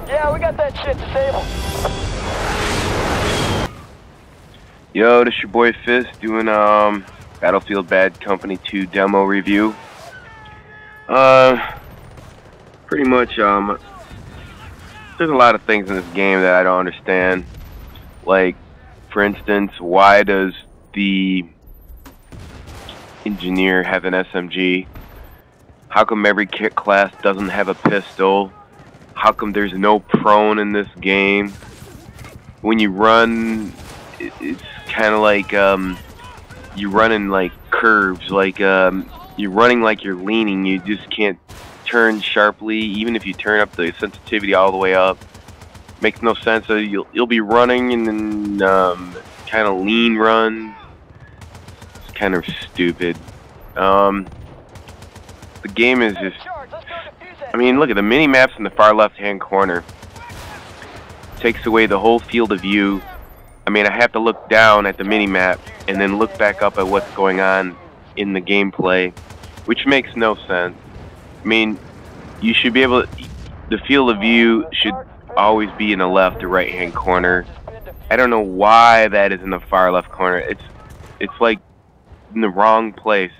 Yeah, we got that shit disabled. Yo, this your boy Fist doing Battlefield Bad Company 2 demo review. Pretty much there's a lot of things in this game that I don't understand. Like, for instance, why does the engineer have an SMG? How come every kit class doesn't have a pistol? How come there's no prone in this game? When you run, it's kind of like you run in like curves, like you're running like you're leaning. You just can't turn sharply, even if you turn up the sensitivity all the way up. Makes no sense. So you'll be running and then kind of lean runs. It's kind of stupid. The game is just, I mean, look at the mini maps in the far left hand corner. Takes away the whole field of view. I mean, I have to look down at the mini map and then look back up at what's going on in the gameplay, which makes no sense. I mean, you should be able to, the field of view should always be in the left or right hand corner. I don't know why that is in the far left corner. It's like in the wrong place.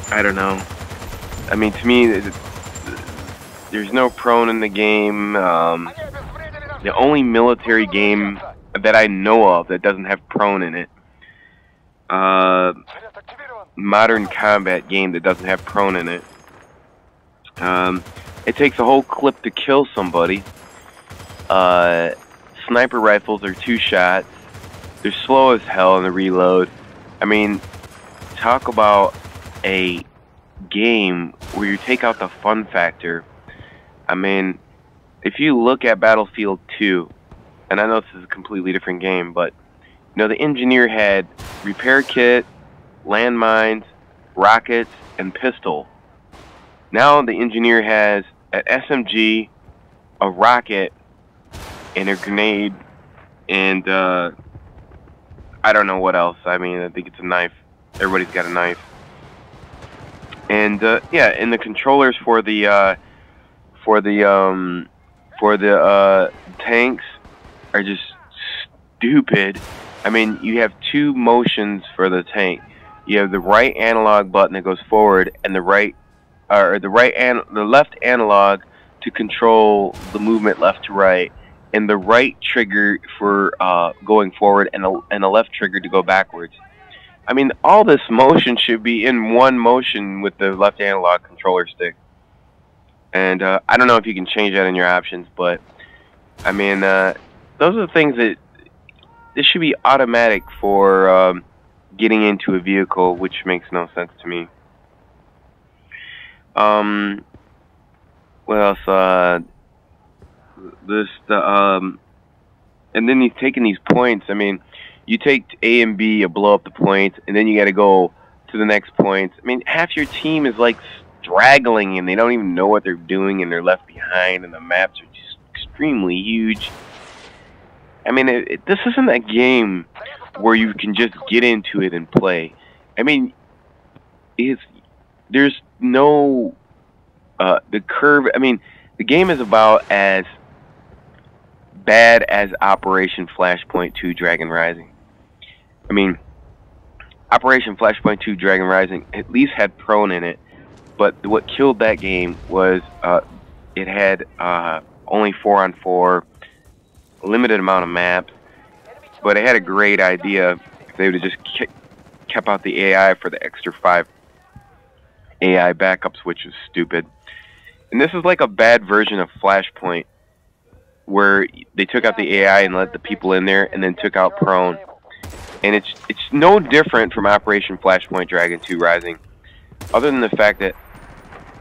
I don't know. I mean, to me, there's no prone in the game. The only military game that I know of that doesn't have prone in it, modern combat game that doesn't have prone in it. It takes a whole clip to kill somebody. Sniper rifles are 2 shots. They're slow as hell in the reload. I mean, talk about a game where you take out the fun factor. I mean, if you look at Battlefield 2, and I know this is a completely different game, but you know, the engineer had repair kit, landmines, rockets, and pistol. Now the engineer has an SMG, a rocket, and a grenade, and I don't know what else. I mean, I think it's a knife. Everybody's got a knife. And yeah, and the controllers for the tanks are just stupid. I mean, you have 2 motions for the tank. You have the right analog button that goes forward, and the left analog to control the movement left to right, and the right trigger for going forward, and a left trigger to go backwards. I mean, all this motion should be in one motion with the left analog controller stick. And I don't know if you can change that in your options, but I mean, those are the things that this should be automatic for getting into a vehicle, which makes no sense to me. What else? And then he's taking these points. I mean, you take A and B, you blow up the points, and then you got to go to the next points. I mean, half your team is like straggling, and they don't even know what they're doing, and they're left behind, and the maps are just extremely huge. I mean, this isn't a game where you can just get into it and play. I mean, there's no the curve. I mean, the game is about as bad as Operation Flashpoint 2 Dragon Rising. I mean, Operation Flashpoint 2 Dragon Rising at least had prone in it, but what killed that game was it had only 4-on-4, limited amount of maps, but it had a great idea. If they would have just kept out the AI for the extra 5 AI backups, which is stupid. And this is like a bad version of Flashpoint, where they took out the AI and let the people in there, and then took out prone. And it's no different from Operation Flashpoint Dragon 2 Rising, other than the fact that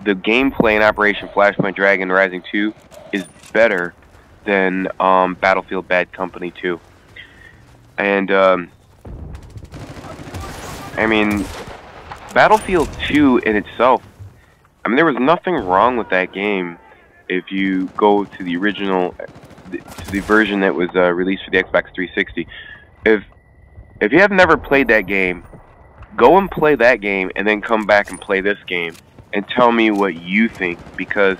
the gameplay in Operation Flashpoint Dragon Rising 2 is better than Battlefield Bad Company 2. And I mean, Battlefield 2 in itself, I mean, there was nothing wrong with that game if you go to the original, to the version that was released for the Xbox 360. If you have never played that game, go and play that game, and then come back and play this game, and tell me what you think, because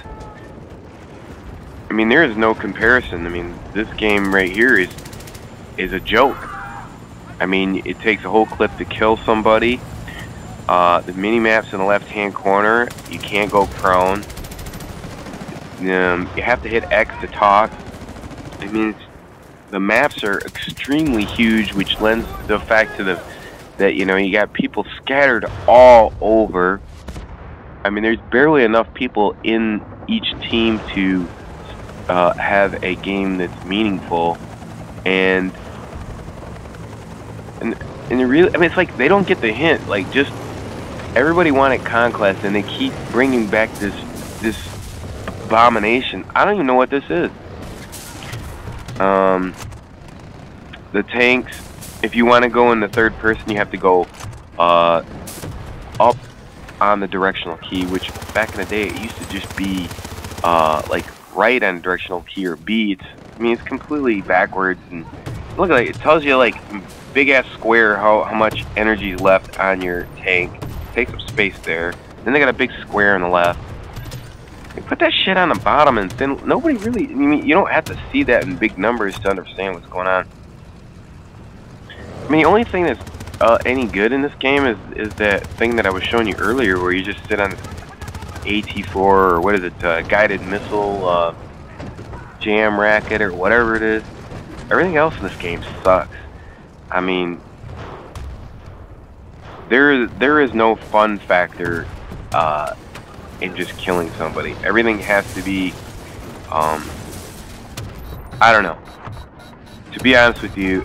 I mean, there is no comparison. I mean, this game right here is a joke. I mean, it takes a whole clip to kill somebody. The mini-map's in the left-hand corner. You can't go prone. You have to hit X to talk. I mean, the maps are extremely huge, which lends the fact to that you know, you got people scattered all over. I mean, there's barely enough people in each team to have a game that's meaningful, and really, I mean, it's like they don't get the hint. Like, just everybody wanted Conquest, and they keep bringing back this abomination. I don't even know what this is. The tanks. If you want to go in the third person, you have to go up on the directional key, which back in the day it used to just be like right on the directional key, or B. I mean, it's completely backwards, and look at it. It tells you, like, big ass square how much energy is left on your tank. Takes up space there. Then they got a big square on the left. They put that shit on the bottom, and then nobody really. I mean, you don't have to see that in big numbers to understand what's going on. I mean, the only thing that's any good in this game is that thing that I was showing you earlier, where you just sit on this AT-4, or what is it, guided missile jam racket, or whatever it is. Everything else in this game sucks. I mean, there is no fun factor in just killing somebody. Everything has to be, I don't know. To be honest with you,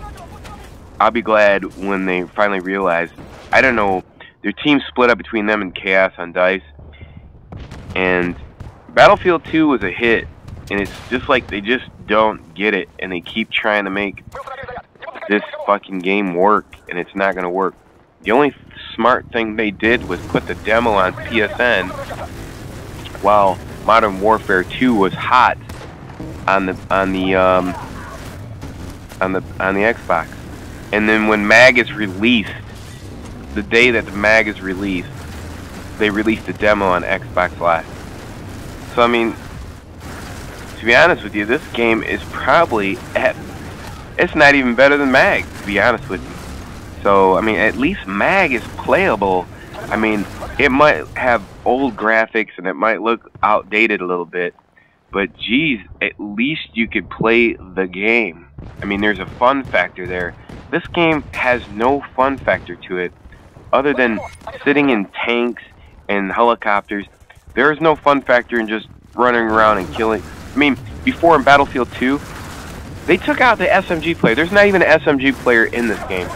I'll be glad when they finally realize, I don't know, their team split up between them and Chaos on DICE, and Battlefield 2 was a hit, and it's just like they just don't get it, and they keep trying to make this fucking game work, and it's not going to work. The only smart thing they did was put the demo on PSN while Modern Warfare 2 was hot on the Xbox. And then when MAG is released, the day that the MAG is released, they released the demo on Xbox Live. So I mean, to be honest with you, this game is probably it's not even better than MAG, to be honest with you. So I mean, at least MAG is playable. I mean, it might have old graphics and it might look outdated a little bit, but geez, at least you could play the game. I mean, there's a fun factor there. This game has no fun factor to it, other than sitting in tanks and helicopters. There is no fun factor in just running around and killing. I mean, before in Battlefield 2, they took out the SMG player. There's not even an SMG player in this game.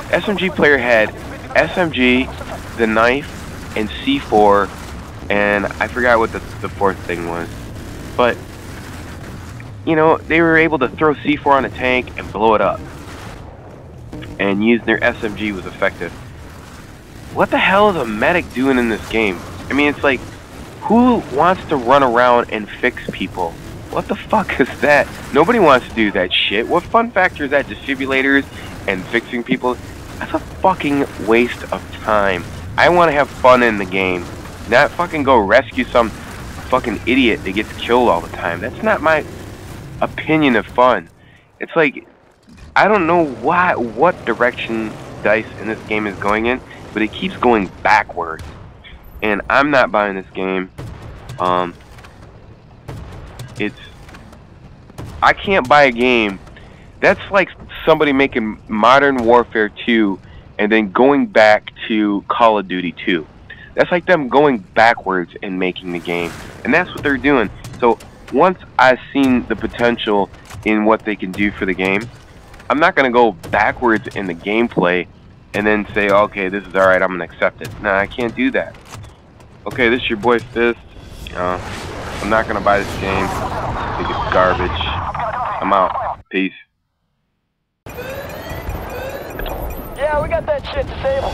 SMG player had SMG, the knife, and C4, and I forgot what the fourth thing was. But, you know, they were able to throw C4 on a tank and blow it up. And using their SMG was effective. What the hell is a medic doing in this game? I mean, it's like, who wants to run around and fix people? What the fuck is that? Nobody wants to do that shit. What fun factor is that? Defibrillators and fixing people? That's a fucking waste of time. I want to have fun in the game, not fucking go rescue some fucking idiot that gets killed all the time. That's not my opinion of fun. It's like, I don't know what direction DICE in this game is going in, but it keeps going backwards. And I'm not buying this game. I can't buy a game. That's like somebody making Modern Warfare 2 and then going back to Call of Duty 2. That's like them going backwards and making the game. And that's what they're doing. So once I've seen the potential in what they can do for the game, I'm not going to go backwards in the gameplay and then say, okay, this is alright, I'm going to accept it. No, I can't do that. Okay, this is your boy Fist. I'm not going to buy this game. I think it's garbage. I'm out. Peace. Yeah, we got that shit disabled.